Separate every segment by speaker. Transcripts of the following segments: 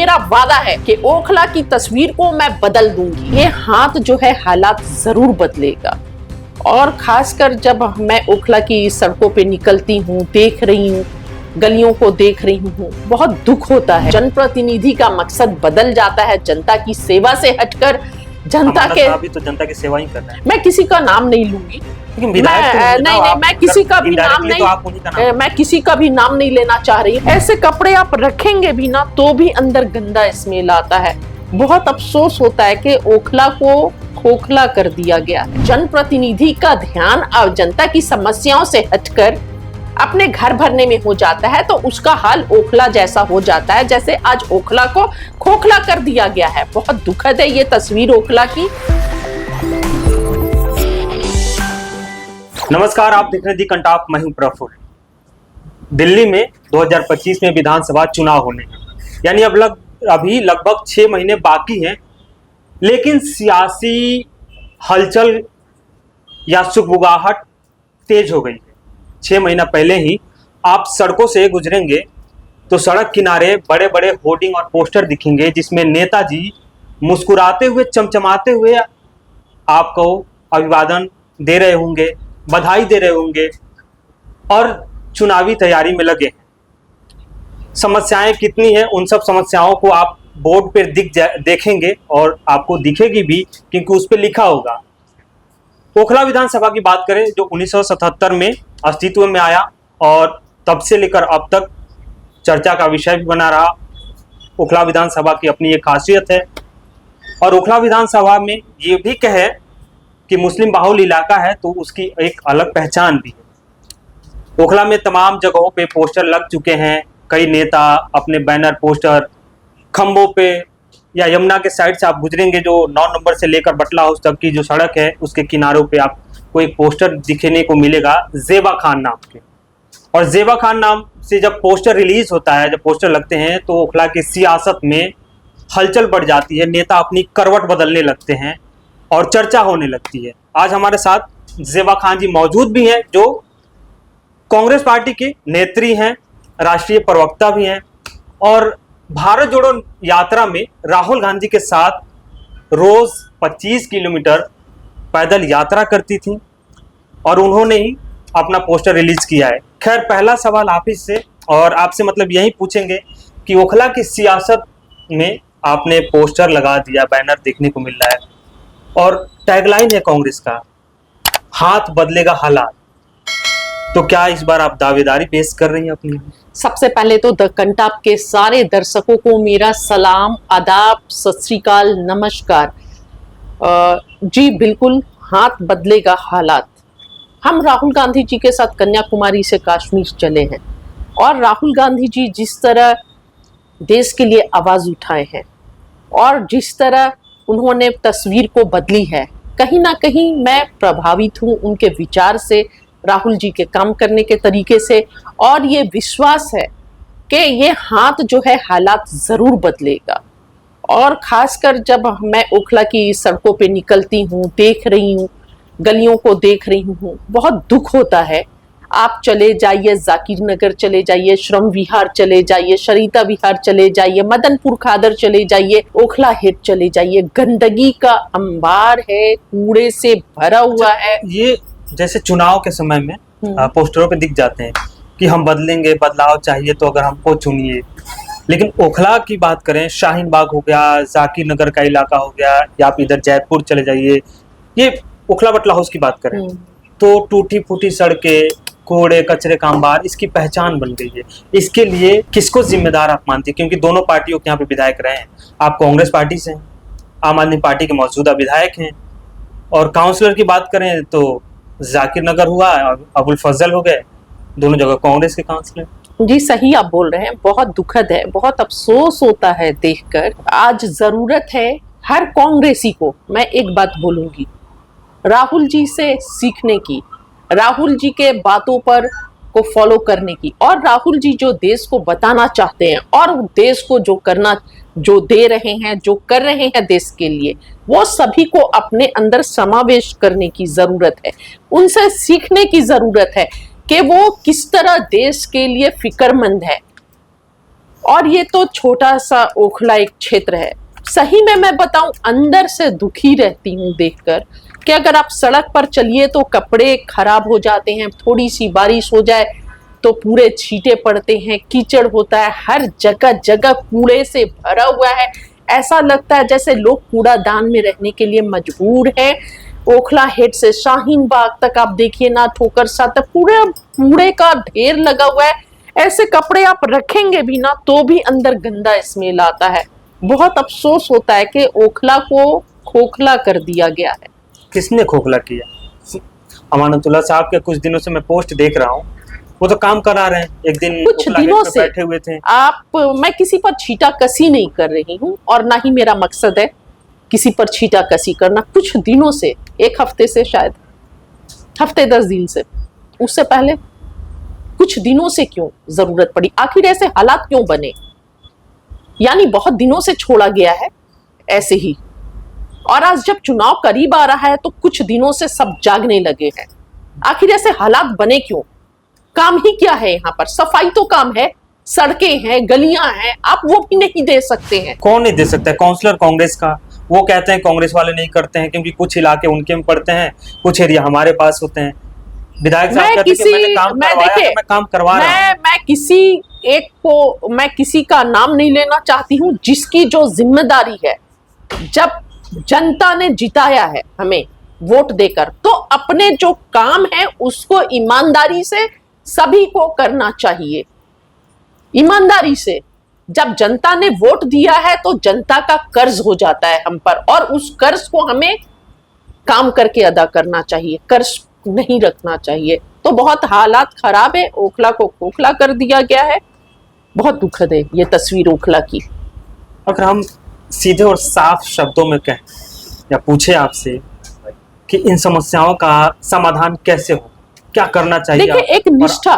Speaker 1: मेरा वादा है कि ओखला की तस्वीर को मैं बदल दूंगी। ये हाथ जो है हालात जरूर बदलेगा। और खासकर जब मैं ओखला की सड़कों पे निकलती हूँ, देख रही हूँ, गलियों को देख रही हूँ, बहुत दुख होता है। जनप्रतिनिधि का मकसद बदल जाता है जनता की सेवा से हटकर जनता के
Speaker 2: अभी तो जनता की सेवा ही कर रहे हैं।
Speaker 1: मैं किसी का नाम नहीं लूंगी, मैं किसी का भी नाम नहीं, मैं किसी का भी नाम नहीं लेना चाह रही। ऐसे कपड़े आप रखेंगे भी ना तो भी अंदर गंदा स्मेल आता है। बहुत अफसोस होता है कि ओखला को खोखला कर दिया गया है। जनप्रतिनिधि का ध्यान अब जनता की समस्याओं से हटकर अपने घर भरने में हो जाता है तो उसका हाल ओखला जैसा हो जाता है, जैसे आज ओखला को खोखला कर दिया गया है। बहुत दुखद है ये तस्वीर ओखला की।
Speaker 2: नमस्कार, आप देख रहे हैं दी कंटाप, मैं हूं प्रफुल्ल। दिल्ली में 2025 में विधानसभा चुनाव होने हैं, यानी अभी लगभग 6 महीने बाकी हैं, लेकिन सियासी हलचल या सुगबुगाहट तेज हो गई है। 6 महीना पहले ही आप सड़कों से गुजरेंगे तो सड़क किनारे बड़े बड़े होर्डिंग और पोस्टर दिखेंगे जिसमें नेताजी मुस्कुराते हुए, चमचमाते हुए आपको अभिवादन दे रहे होंगे, बधाई दे रहे होंगे और चुनावी तैयारी में लगे हैं। समस्याएं कितनी हैं, उन सब समस्याओं को आप बोर्ड पर देखेंगे और आपको दिखेगी भी, क्योंकि उस पर लिखा होगा। ओखला विधानसभा की बात करें जो 1977 में अस्तित्व में आया और तब से लेकर अब तक चर्चा का विषय भी बना रहा। ओखला विधानसभा की अपनी एक खासियत है और ओखला विधानसभा में ये भी कहे कि मुस्लिम बाहुल इलाका है तो उसकी एक अलग पहचान भी है। ओखला में तमाम जगहों पे पोस्टर लग चुके हैं। कई नेता अपने बैनर, पोस्टर खंभों पे या यमुना के साइड से आप गुजरेंगे जो 9 नंबर से लेकर बटला हाउस तक की जो सड़क है उसके किनारों पे आपको एक पोस्टर दिखने को मिलेगा ज़ेबा खान नाम के। और ज़ेबा खान नाम से जब पोस्टर रिलीज होता है, जब पोस्टर लगते हैं तो ओखला की सियासत में हलचल बढ़ जाती है। नेता अपनी करवट बदलने लगते हैं और चर्चा होने लगती है। आज हमारे साथ ज़ेबा खान जी मौजूद भी हैं जो कांग्रेस पार्टी के नेत्री हैं, राष्ट्रीय प्रवक्ता भी हैं और भारत जोड़ो यात्रा में राहुल गांधी के साथ रोज 25 किलोमीटर पैदल यात्रा करती थी और उन्होंने ही अपना पोस्टर रिलीज किया है। खैर, पहला सवाल आप ही से और आपसे मतलब यही पूछेंगे कि ओखला की सियासत में आपने पोस्टर लगा दिया, बैनर देखने को मिल रहा है और टैगलाइन है कांग्रेस का, हाथ बदलेगा हालात, तो क्या इस बार आप दावेदारी पेश कर रही हैं अपनी?
Speaker 1: सबसे पहले तो द कंटाप के सारे दर्शकों को मेरा सलाम, आदाब, सत श्री अकाल, नमस्कार। जी बिल्कुल, हाथ बदलेगा हालात। हम राहुल गांधी जी के साथ कन्याकुमारी से कश्मीर चले हैं और राहुल गांधी जी जिस तरह देश के लिए आवाज उठाए हैं और जिस तरह उन्होंने तस्वीर को बदली है, कहीं ना कहीं मैं प्रभावित हूँ उनके विचार से, राहुल जी के काम करने के तरीके से, और ये विश्वास है कि ये हाथ जो है हालात जरूर बदलेगा। और खासकर जब मैं ओखला की सड़कों पे निकलती हूँ, देख रही हूँ, गलियों को देख रही हूँ, बहुत दुख होता है। आप चले जाइए, जाकिर नगर चले जाइए, श्रम विहार चले जाइए, शरीता विहार चले जाइए, मदनपुर खादर चले जाइए, ओखला हेड चले जाइए, गंदगी का अंबार है, कूड़े से भरा हुआ है।
Speaker 2: ये जैसे चुनाव के समय में पोस्टरों पे दिख जाते हैं कि हम बदलेंगे, बदलाव चाहिए तो अगर हमको चुनिए, लेकिन ओखला की बात करें, शाहीन बाग हो गया, जाकिर नगर का इलाका हो गया, या आप इधर जयपुर चले जाइए, ये ओखला बटला हाउस की बात करें तो टूटी फूटी सड़कें, कूड़े कचरे का अंबार इसकी पहचान बन गई है। इसके लिए किसको जिम्मेदार आप मानते हैं? क्योंकि दोनों पार्टियों के यहाँ पे विधायक रहे हैं, आप कांग्रेस पार्टी से हैं, आम आदमी पार्टी के मौजूदा विधायक हैं, और काउंसलर की बात करें तो जाकिर नगर हुआ और अबुल फजल हो गए, दोनों जगह कांग्रेस के काउंसलर।
Speaker 1: जी सही आप बोल रहे हैं, बहुत दुखद है, बहुत अफसोस होता है देखकर। आज जरूरत है हर कांग्रेसी को, मैं एक बात बोलूंगी, राहुल जी से सीखने की, राहुल जी के बातों पर को फॉलो करने की, और राहुल जी जो देश को बताना चाहते हैं और देश को जो करना, जो दे रहे हैं, जो कर रहे हैं देश के लिए, वो सभी को अपने अंदर समावेश करने की जरूरत है। उनसे सीखने की जरूरत है कि वो किस तरह देश के लिए फिक्रमंद है। और ये तो छोटा सा ओखला एक क्षेत्र है। सही में मैं बताऊं, अंदर से दुखी रहती हूँ देखकर कि अगर आप सड़क पर चलिए तो कपड़े खराब हो जाते हैं, थोड़ी सी बारिश हो जाए तो पूरे छींटे पड़ते हैं, कीचड़ होता है, हर जगह जगह कूड़े से भरा हुआ है। ऐसा लगता है जैसे लोग कूड़ादान में रहने के लिए मजबूर हैं। ओखला हेड से शाहीन बाग तक आप देखिए ना, ठोकरसा तक पूरे कूड़े का ढेर लगा हुआ है। ऐसे कपड़े आप रखेंगे भी ना तो भी अंदर गंदा स्मेल आता है। बहुत अफसोस होता है कि ओखला को खोखला कर दिया गया है।
Speaker 2: किसने खोखला किया? अमानतुल्लाह साहब के कुछ दिनों से मैं पोस्ट देख रहा हूँ, वो तो काम करा रहे हैं। एक दिन
Speaker 1: कुछ
Speaker 2: ओखला
Speaker 1: दिनों
Speaker 2: हेड पे
Speaker 1: से
Speaker 2: बैठे हुए थे।
Speaker 1: मैं किसी पर छींटाकसी नहीं कर रही हूँ और ना ही मेरा मकसद है किसी पर छींटाकसी करना। कुछ दिनों से, एक हफ्ते से, शायद हफ्ते 10 दिन से, उससे पहले कुछ दिनों से क्यों जरूरत पड़ी? आखिर ऐसे हालात क्यों बने? यानी बहुत दिनों से छोड़ा गया है ऐसे ही, और आज जब चुनाव करीब आ रहा है तो कुछ दिनों से सब जागने लगे हैं। आखिर ऐसे हालात बने क्यों? काम ही क्या है यहाँ पर? सफाई तो काम है, सड़कें हैं, गलियां हैं, आप वो भी नहीं दे सकते हैं।
Speaker 2: कौन नहीं दे सकता है? काउंसलर कांग्रेस का, वो कहते हैं कांग्रेस वाले नहीं करते हैं क्योंकि कुछ इलाके उनके में पड़ते हैं, कुछ एरिया हमारे पास होते हैं। विधायक साहब कहते हैं कि मैंने काम करवाया है, मैं काम करवा रहा हूं।
Speaker 1: मैं किसी का नाम नहीं लेना चाहती हूँ। जिसकी जो जिम्मेदारी है, जब जनता ने जिताया है हमें वोट देकर, तो अपने जो काम है उसको ईमानदारी से सभी को करना चाहिए। ईमानदारी से, जब जनता ने वोट दिया है तो जनता का कर्ज हो जाता है हम पर, और उस कर्ज को हमें काम करके अदा करना चाहिए, कर्ज नहीं रखना चाहिए। तो बहुत हालात खराब है, ओखला को खोखला कर दिया गया है। बहुत दुखद है ये तस्वीर ओखला की।
Speaker 2: अगर हम सीधे और साफ शब्दों में कहें या पूछे आपसे कि इन समस्याओं का समाधान कैसे हो, क्या करना चाहिए?
Speaker 1: देखिए, एक निष्ठा,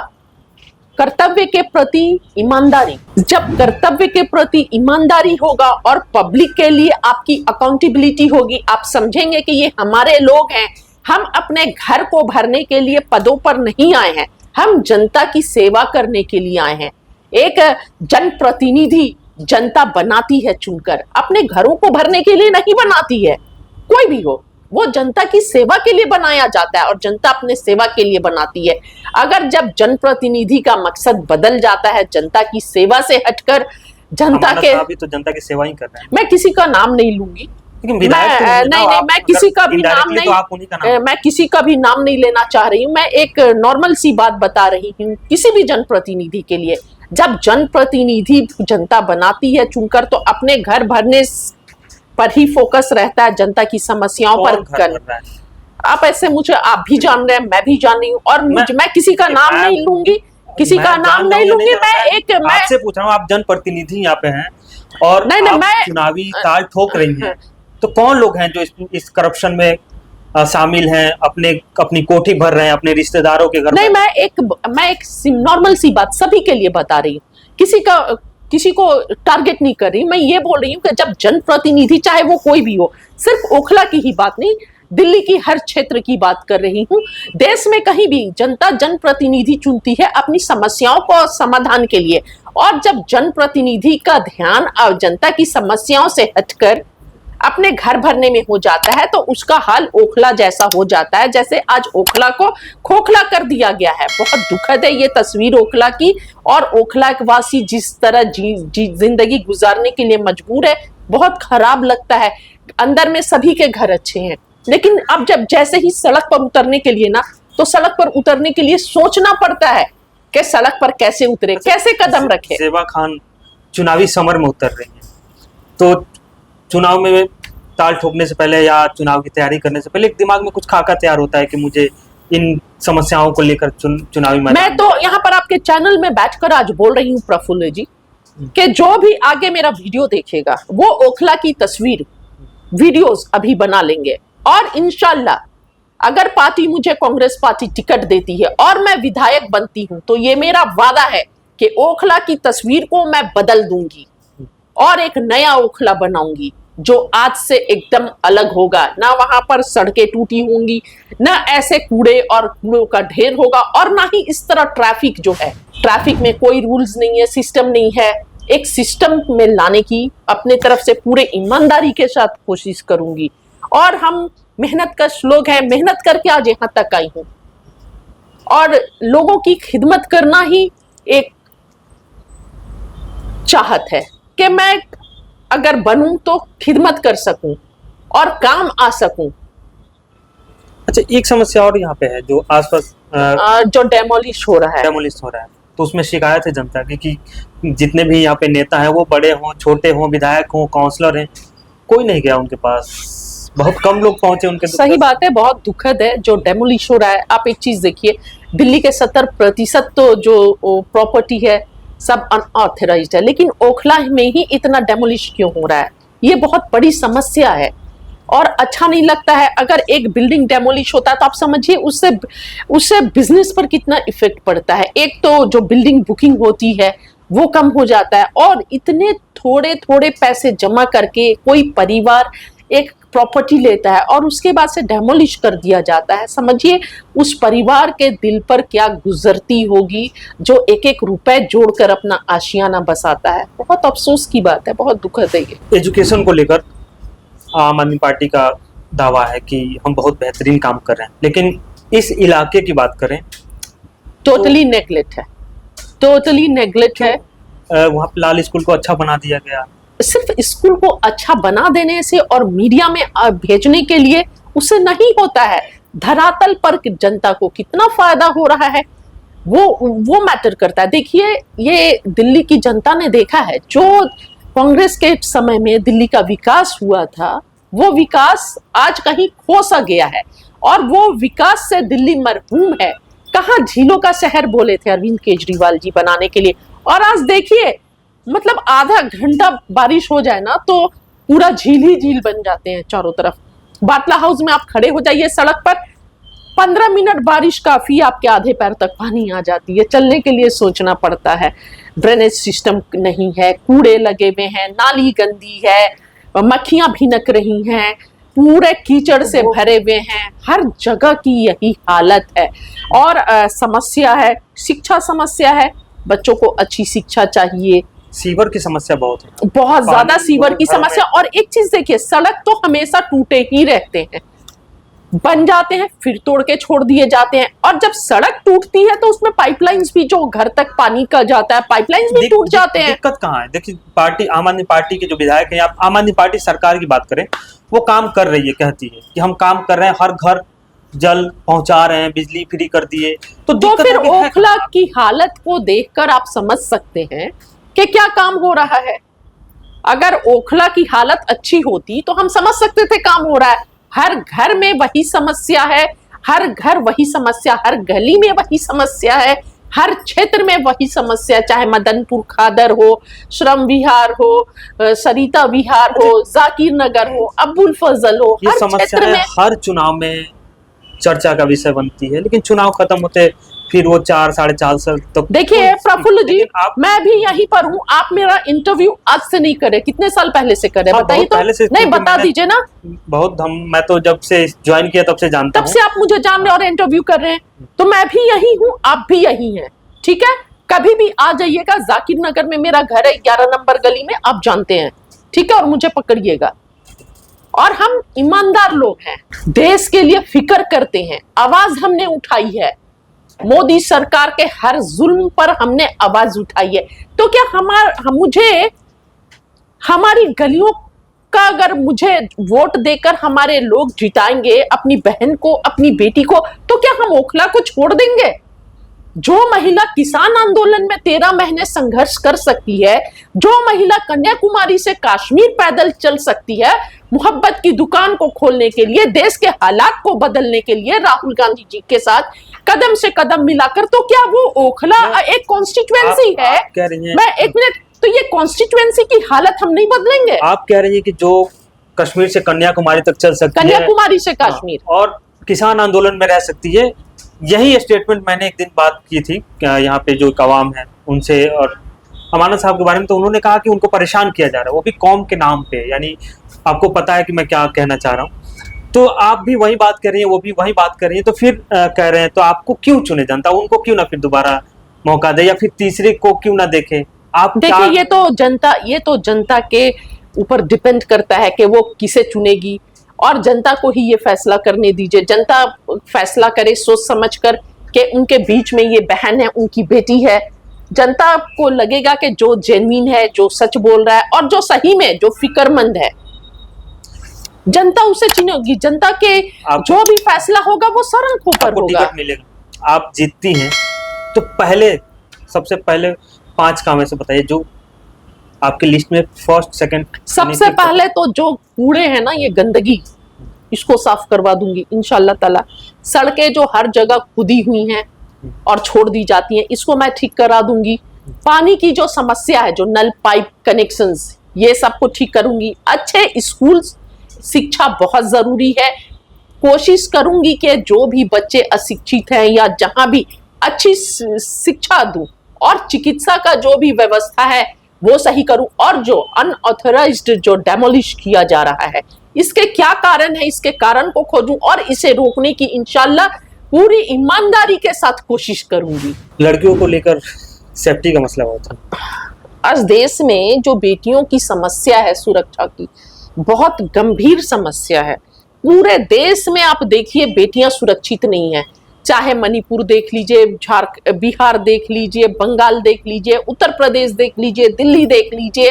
Speaker 1: कर्तव्य के प्रति ईमानदारी। जब कर्तव्य के प्रति ईमानदारी होगा और पब्लिक के लिए आपकी अकाउंटेबिलिटी होगी, आप समझेंगे कि ये हमारे लोग हैं, हम अपने घर को भरने के लिए पदों पर नहीं आए हैं, हम जनता की सेवा करने के लिए आए हैं। एक जनप्रतिनिधि जनता बनाती है चुनकर, अपने घरों को भरने के लिए नहीं बनाती है। कोई भी हो, वो जनता की सेवा के लिए बनाया जाता है और जनता अपने सेवा के लिए बनाती है। अगर जब जनप्रतिनिधि का मकसद बदल जाता है जनता की सेवा से हटकर जनता के,
Speaker 2: अभी तो जनता की सेवा ही कर रहे हैं।
Speaker 1: मैं किसी का नाम नहीं लूंगी, मैं किसी का भी नाम नहीं, मैं किसी का भी नाम नहीं लेना चाह रही हूँ। मैं एक नॉर्मल सी बात बता रही हूँ किसी भी जनप्रतिनिधि के लिए। जब जनप्रतिनिधि जनता बनाती है चुनकर, तो अपने घर भरने पर ही फोकस रहता है, जनता की समस्याओं पर। आप ऐसे मुझे, आप भी जान रहे हैं, मैं भी जान रही हूँ, और मैं किसी का नाम नहीं लूंगी, किसी का नाम नहीं लूंगी। मैं
Speaker 2: आपसे पूछ रहा हूँ, आप जनप्रतिनिधि यहाँ पे हैं और आप चुनावी ताल ठोक रही हैं, तो कौन लोग हैं जो इस करप्शन में शामिल हैं, अपनी कोठी भर रहे हैं अपने रिश्तेदारों के घर?
Speaker 1: नहीं, मैं एक नॉर्मल सी बात सभी के लिए बता रही हूँ, किसी को टारगेट नहीं कर रही। मैं ये बोल रही हूँ कि जब जनप्रतिनिधि, चाहे वो कोई भी हो, सिर्फ ओखला की ही बात नहीं, दिल्ली की हर क्षेत्र की बात कर रही हूँ, देश में कहीं भी जनता जनप्रतिनिधि चुनती है अपनी समस्याओं को समाधान के लिए। और जब जनप्रतिनिधि का ध्यान जनता की समस्याओं से हटकर अपने घर भरने में हो जाता है, तो उसका हाल ओखला जैसा हो जाता है, जैसे आज ओखला को खोखला कर दिया गया है। बहुत दुखद है ये तस्वीर ओखला की, और ओखला वासी जिस तरह जिंदगी गुजारने के लिए मजबूर है, बहुत खराब लगता है। अंदर में सभी के घर अच्छे हैं, लेकिन अब जैसे ही सड़क पर उतरने के लिए ना, तो सड़क पर उतरने के लिए सोचना पड़ता है कि सड़क पर कैसे उतरे, कैसे कदम रखे।
Speaker 2: सेवा खान चुनावी समर में उतर रही है, तो चुनाव में ताल ठोकने से पहले या चुनाव की तैयारी करने से पहले एक दिमाग में कुछ खाका तैयार होता है कि मुझे इन समस्याओं को लेकर चुनावी
Speaker 1: मैं तो यहाँ पर आपके चैनल में बैठकर आज बोल रही हूँ प्रफुल्ल जी, कि जो भी आगे मेरा वीडियो देखेगा वो ओखला की तस्वीर, वीडियोस अभी बना लेंगे, और इंशाल्लाह अगर पार्टी मुझे, कांग्रेस पार्टी टिकट देती है और मैं विधायक बनती हूँ, तो ये मेरा वादा है कि ओखला की तस्वीर को मैं बदल दूंगी और एक नया ओखला बनाऊंगी जो आज से एकदम अलग होगा। ना वहां पर सड़कें टूटी होंगी, ना ऐसे कूड़े और कूड़ों का ढेर होगा, और ना ही इस तरह ट्रैफिक जो है, ट्रैफिक में कोई रूल्स नहीं है, सिस्टम नहीं है, एक सिस्टम में लाने की अपने तरफ से पूरे ईमानदारी के साथ कोशिश करूंगी। और हम मेहनत कश लोग हैं, मेहनत करके आज यहाँ तक आई हूँ, और लोगों की खिदमत करना ही एक चाहत है कि मैं अगर बनूं तो खिदमत कर सकूं और काम आ सकूं।
Speaker 2: अच्छा, एक समस्या और यहाँ पे है जो आसपास
Speaker 1: जो डेमोलिश हो रहा है,
Speaker 2: डेमोलिश हो रहा है, तो उसमें शिकायत है जनता की कि जितने भी यहाँ पे नेता हैं वो बड़े हों, छोटे हों, विधायक हों, काउंसलर हैं, कोई नहीं गया उनके पास, बहुत कम लोग पहुंचे उनके।
Speaker 1: सही बात है, बहुत दुखद है जो डेमोलिश हो रहा है। आप एक चीज देखिए, दिल्ली के 70% तो जो प्रॉपर्टी है सब अनऑथराइज्ड है, लेकिन ओखला में ही इतना डेमोलिश क्यों हो रहा है? ये बहुत बड़ी समस्या है और अच्छा नहीं लगता है। अगर एक बिल्डिंग डेमोलिश होता है तो आप समझिए उससे बिजनेस पर कितना इफेक्ट पड़ता है। एक तो जो बिल्डिंग बुकिंग होती है वो कम हो जाता है, और इतने थोड़े थोड़े पैसे जमा करके कोई परिवार एक प्रॉपर्टी लेता है और उसके बाद से डेमोलिश कर दिया जाता है। समझिए उस परिवार के दिल पर क्या गुजरती होगी जो एक एक रुपए जोड़कर अपना आशियाना बसाता है। बहुत अफसोस की बात है, बहुत दुखद है ये।
Speaker 2: एजुकेशन को लेकर आम आदमी पार्टी का दावा है कि हम बहुत बेहतरीन काम कर रहे हैं, लेकिन इस इलाके की बात करें
Speaker 1: टोटली नेग्लेक्ट है, टोटली नेग्लेक्ट है।
Speaker 2: वहाँ पे लाल स्कूल को अच्छा बना दिया गया।
Speaker 1: सिर्फ स्कूल को अच्छा बना देने से और मीडिया में भेजने के लिए उससे नहीं होता है। धरातल पर जनता को कितना फायदा हो रहा है वो मैटर करता है। देखिए, ये दिल्ली की जनता ने देखा है, जो कांग्रेस के समय में दिल्ली का विकास हुआ था वो विकास आज कहीं खो सा गया है, और वो विकास से दिल्ली मरहूम है। कहाँ झीलों का शहर बोले थे अरविंद केजरीवाल जी बनाने के लिए, और आज देखिए मतलब आधा घंटा बारिश हो जाए ना तो पूरा झील ही झील बन जाते हैं चारों तरफ। बाटला हाउस में आप खड़े हो जाइए सड़क पर, 15 मिनट बारिश काफी, आपके आधे पैर तक पानी आ जाती है। चलने के लिए सोचना पड़ता है, ड्रेनेज सिस्टम नहीं है, कूड़े लगे हुए हैं, नाली गंदी है, मक्खियां भिनक रही हैं, पूरे कीचड़ से भरे हुए हैं, हर जगह की यही हालत है। और समस्या है, शिक्षा समस्या है, बच्चों को अच्छी शिक्षा चाहिए।
Speaker 2: सीवर की समस्या बहुत है,
Speaker 1: बहुत ज्यादा सीवर की समस्या। और एक चीज देखिए, सड़क तो हमेशा टूटे ही रहते हैं, बन जाते हैं फिर तोड़ के छोड़ दिए जाते हैं, और जब सड़क टूटती है तो उसमें पाइपलाइंस भी, जो घर तक पानी का जाता है, पाइपलाइंस भी टूट जाते हैं।
Speaker 2: दिक्कत कहाँ है? देखिए, पार्टी आम आदमी पार्टी के जो विधायक हैं, आप आम आदमी पार्टी सरकार की बात करें, वो काम कर रही है, कहती है कि हम काम कर रहे हैं, हर घर जल पहुंचा रहे हैं, बिजली फ्री कर दिए, तो
Speaker 1: फिर ओखला की हालत को देखकर आप समझ सकते हैं कि क्या काम हो रहा है। अगर ओखला की हालत अच्छी होती तो हम समझ सकते थे काम हो रहा है। हर घर में वही समस्या है, हर घर वही समस्या, हर गली में वही समस्या है, हर क्षेत्र में वही समस्या, चाहे मदनपुर खादर हो, श्रम विहार हो, सरिता विहार हो, जाकिर नगर हो, अब्बुल फजल हो,
Speaker 2: ये समस्या है, हर चुनाव में चर्चा का विषय बनती है, लेकिन चुनाव खत्म होते फिर वो 4-4.5 साल तक।
Speaker 1: देखिए प्रफुल्ल जी, मैं भी यहीं पर हूँ, आप मेरा इंटरव्यू आज से नहीं करे, कितने साल पहले से करे? बताइए तो। नहीं बता दीजिए ना।
Speaker 2: बहुत मैं तो जब से ज्वाइन किया तब से जानता हूं।
Speaker 1: तब से आप मुझे जान रहे और इंटरव्यू कर रहे हैं, तो मैं भी यही हूँ, आप भी यही हैं, ठीक है? कभी भी आ जाइएगा, जाकिर नगर में मेरा घर है, 11 नंबर गली में, आप जानते हैं, ठीक है? और मुझे पकड़िएगा। और हम ईमानदार लोग हैं, देश के लिए फिक्र करते हैं, आवाज हमने उठाई है, मोदी सरकार के हर जुल्म पर हमने आवाज उठाई है। तो क्या मुझे हमारी गलियों का, अगर मुझे वोट देकर हमारे लोग जिताएंगे अपनी बहन को, अपनी बेटी को, तो क्या हम ओखला को छोड़ देंगे? जो महिला किसान आंदोलन में 13 महीने संघर्ष कर सकती है, जो महिला कन्याकुमारी से कश्मीर पैदल चल सकती है, मोहब्बत की दुकान को खोलने के लिए, देश के हालात को बदलने के लिए राहुल गांधी जी के साथ कदम से कदम मिलाकर, तो क्या वो ओखला एक कॉन्स्टिट्यूएंसी है?
Speaker 2: कह रही हैं,
Speaker 1: मैं एक मिनट, तो ये कॉन्स्टिट्यूएंसी की हालत हम नहीं बदलेंगे?
Speaker 2: आप कह रही है कि जो कश्मीर से कन्याकुमारी तक चल सकती है,
Speaker 1: कन्याकुमारी से कश्मीर,
Speaker 2: और किसान आंदोलन में रह सकती है, यही स्टेटमेंट मैंने एक दिन बात की थी यहाँ पे जो अवाम है उनसे, और अमानत साहब के बारे में, तो उन्होंने कहा कि उनको परेशान किया जा रहा है, वो भी कौम के नाम पे। यानी आपको पता है कि मैं क्या कहना चाह रहा हूँ। तो आप भी वही बात कर रही हैं, वो भी वही बात कर रही है, तो फिर कह रहे हैं, तो आपको क्यों चुने जनता? उनको क्यों ना फिर दोबारा मौका दे, या फिर तीसरे को क्यों ना देखे? आप
Speaker 1: देखिए, ये तो जनता के ऊपर डिपेंड करता है कि वो किसे चुनेगी, और जनता को ही ये फैसला करने दीजिए। जनता फैसला करे सोच समझ कर कि उनके बीच में ये बहन है, उनकी बेटी है। जनता को लगेगा कि जो जेन्युइन है, जो सच बोल रहा है और जो सही में जो फिक्रमंद है, जनता उसे चुनेगी। जनता के जो भी फैसला होगा वो सरल होकर होगा।
Speaker 2: टिकट मिलेगा, आप जीतती हैं तो सबसे पहले 5 काम ऐसे बताइए जो आपकी लिस्ट में फर्स्ट सेकंड।
Speaker 1: सबसे पहले तो जो कूड़े हैं ना, ये गंदगी, इसको साफ करवा दूंगी इंशाल्लाह ताला। सड़कें जो हर जगह खुदी हुई हैं और छोड़ दी जाती हैं, इसको मैं ठीक करा दूंगी। पानी की जो समस्या है, जो नल पाइप कनेक्शंस, ये सबको ठीक करूंगी। अच्छे स्कूल, शिक्षा बहुत जरूरी है। कोशिश करूंगी कि जो भी बच्चे अशिक्षित हैं या जहां भी अच्छी शिक्षा दूं, और चिकित्सा का जो भी व्यवस्था है वो सही करूं। और जो अनऑथराइज्ड जो डेमोलिश किया जा रहा है, इसके क्या कारण है, इसके कारण को खोजूं और इसे रोकने की इंशाल्लाह पूरी ईमानदारी के साथ कोशिश करूंगी।
Speaker 2: लड़कियों को लेकर सेफ्टी का मसला बहुत है।
Speaker 1: आज देश में जो बेटियों की समस्या है, सुरक्षा की बहुत गंभीर समस्या है। पूरे देश में आप देखिए, बेटियां सुरक्षित नहीं है। चाहे मणिपुर देख लीजिए, बिहार देख लीजिए, बंगाल देख लीजिए, उत्तर प्रदेश देख लीजिए, दिल्ली देख लीजिए,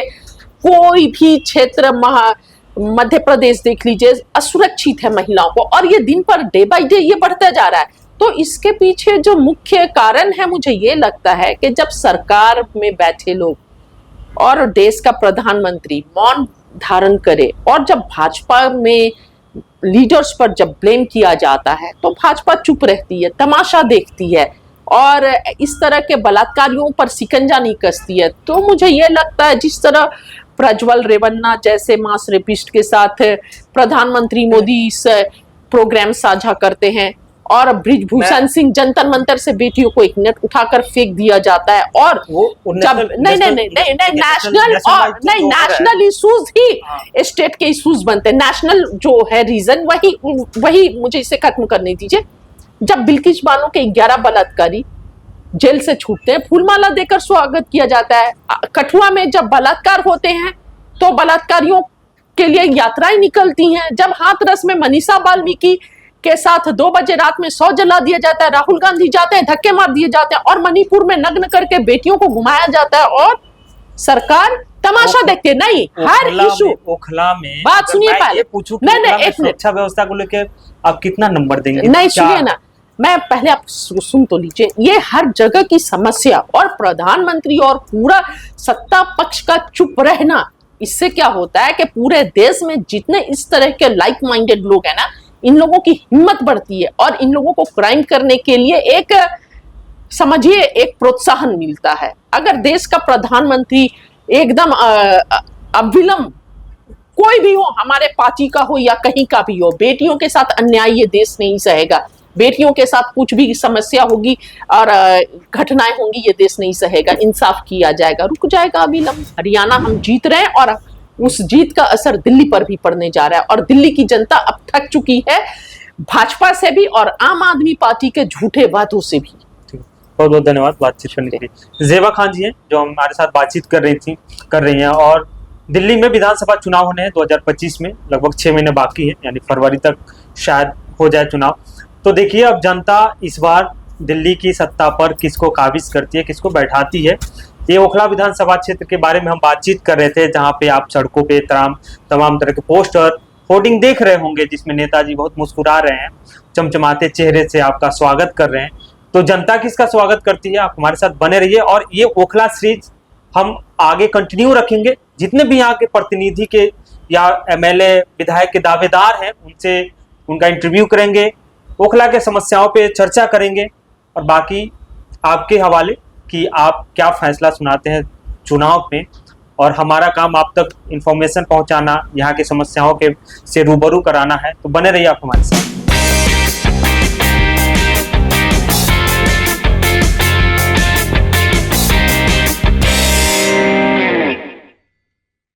Speaker 1: कोई भी क्षेत्र, मध्य प्रदेश देख लीजिए, असुरक्षित है महिलाओं को। और ये दिन पर डे बाय डे ये बढ़ता जा रहा है। तो इसके पीछे जो मुख्य कारण है, मुझे ये लगता है कि जब सरकार में बैठे लोग और देश का प्रधानमंत्री मौन धारण करे, और जब भाजपा में लीडर्स पर जब ब्लेम किया जाता है तो भाजपा चुप रहती है, तमाशा देखती है और इस तरह के बलात्कारियों पर शिकंजा नहीं कसती है। तो मुझे ये लगता है, जिस तरह प्रज्वल रेवन्ना जैसे मास रेपिस्ट के साथ प्रधानमंत्री मोदी इस प्रोग्राम साझा करते हैं, और ब्रिजभूषण सिंह जंतर मंतर से बेटियों को एक नेट उठाकर फेंक दिया जाता है, और जब नेशनल इश्यूज ही स्टेट के इश्यूज बनते हैं। नेशनल जो है रीजन, वही मुझे इसे खत्म करने दीजिए। जब बिल्किस बानो के 11 बलात्कारी जेल से छूटते हैं, फूलमाला देकर स्वागत किया जाता है। कठुआ में जब बलात्कार होते हैं तो बलात्कारियों के लिए यात्राएं निकलती हैं। जब हाथरस में मनीषा वाल्मीकि के साथ 2 बजे रात में 100 जला दिया जाता है, राहुल गांधी जाते हैं, धक्के मार दिए जाते हैं, और मणिपुर में नग्न करके बेटियों को घुमाया जाता है, और सरकार तमाशा देखते नहीं। हर इशू,
Speaker 2: ओखला में
Speaker 1: बात सुनिए पहले,
Speaker 2: नहीं एक मिनट, सुरक्षा व्यवस्था को लेकर आप कितना नंबर देंगे?
Speaker 1: नहीं सुनिए ना, मैं पहले आप सुन तो लीजिए। ये हर जगह की समस्या, और प्रधानमंत्री और पूरा सत्ता पक्ष का चुप रहना, इससे क्या होता है कि पूरे देश में जितने इस तरह के लाइक माइंडेड लोग हैं ना, इन लोगों की हिम्मत बढ़ती है, और इन लोगों को क्राइम करने के लिए एक, समझिए, एक प्रोत्साहन मिलता है। अगर देश का प्रधानमंत्री एकदम अविलंब, कोई भी हो, हमारे पार्टी का हो या कहीं का भी हो, बेटियों के साथ अन्याय ये देश नहीं सहेगा। बेटियों के साथ कुछ भी समस्या होगी और घटनाएं होंगी, ये देश नहीं सहेगा। इंसाफ किया जाएगा, रुक जाएगा अविलंब। हरियाणा हम जीत रहे हैं, और उस जीत का असर दिल्ली पर भी पड़ने जा रहा है, और दिल्ली की जनता अब थक चुकी है भाजपा से भी और आम आदमी पार्टी के झूठे वादों से भी।
Speaker 2: बहुत बहुत धन्यवाद बातचीत करने के लिए। ज़ेबा खान जी हैं जो हमारे साथ बातचीत कर रही हैं। और दिल्ली में विधानसभा चुनाव होने हैं 2025 में, लगभग 6 महीने बाकी है, यानी फरवरी तक शायद हो जाए चुनाव। तो देखिए अब जनता इस बार दिल्ली की सत्ता पर किसको काबिज करती है, किसको बैठाती है। ये ओखला विधानसभा क्षेत्र के बारे में हम बातचीत कर रहे थे, जहाँ पे आप सड़कों पे तमाम तरह के पोस्टर, होर्डिंग देख रहे होंगे, जिसमें नेताजी बहुत मुस्कुरा रहे हैं, चमचमाते चेहरे से आपका स्वागत कर रहे हैं। तो जनता किसका स्वागत करती है, आप हमारे साथ बने रहिए। और ये ओखला सीरीज हम आगे कंटिन्यू रखेंगे। जितने भी यहाँ के प्रतिनिधि के या एमएलए विधायक के दावेदार हैं, उनसे उनका इंटरव्यू करेंगे, ओखला के समस्याओं पे चर्चा करेंगे, और बाकी आपके हवाले कि आप क्या फैसला सुनाते हैं चुनाव में। और हमारा काम आप तक इंफॉर्मेशन पहुंचाना, यहाँ की समस्याओं के से रूबरू कराना है। तो बने रहिए आप हमारे साथ।